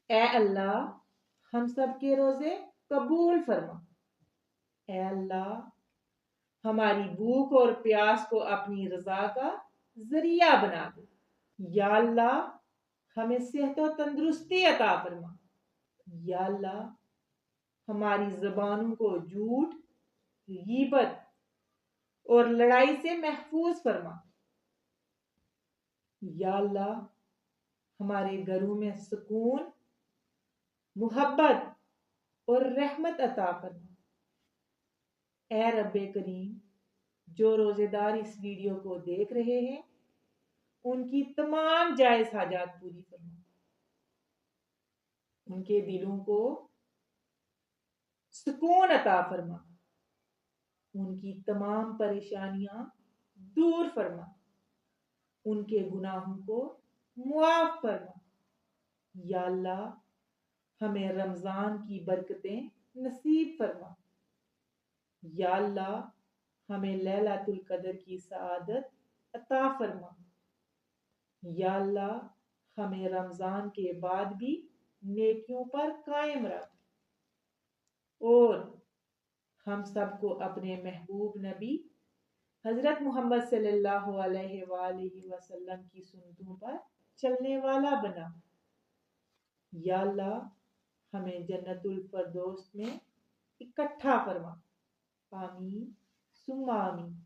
اے اللہ ہم سب کے روزے قبول فرما۔ اے اللہ ہماری بھوک اور پیاس کو اپنی رضا کا ذریعہ بنا دے۔ یا اللہ ہمیں صحت و تندرستی عطا فرما۔ یا اللہ ہماری زبانوں کو جھوٹ، غیبت اور لڑائی سے محفوظ فرما۔ یا اللہ ہمارے گھروں میں سکون، محبت اور رحمت عطا فرما۔ اے رب کریم جو روزے دار اس ویڈیو کو دیکھ رہے ہیں ان کی تمام جائز حاجات پوری فرما۔ ان کے دلوں کو سکون عطا فرما۔ ان کی تمام پریشانیاں دور فرما۔ ان کے گناہوں کو معاف فرما۔ یا اللہ ہمیں رمضان کی برکتیں نصیب فرما۔ یا اللہ ہمیں لیلۃ القدر کی سعادت عطا فرما۔ یا اللہ ہمیں رمضان کے بعد بھی نیکیوں پر قائم رکھ، اور ہم سب کو اپنے محبوب نبی حضرت محمد صلی اللہ علیہ وآلہ وسلم کی سنتوں پر چلنے والا بنا۔ یا اللہ ہمیں جنت الفردوس میں اکٹھا فرما۔ آمین ثم آمین۔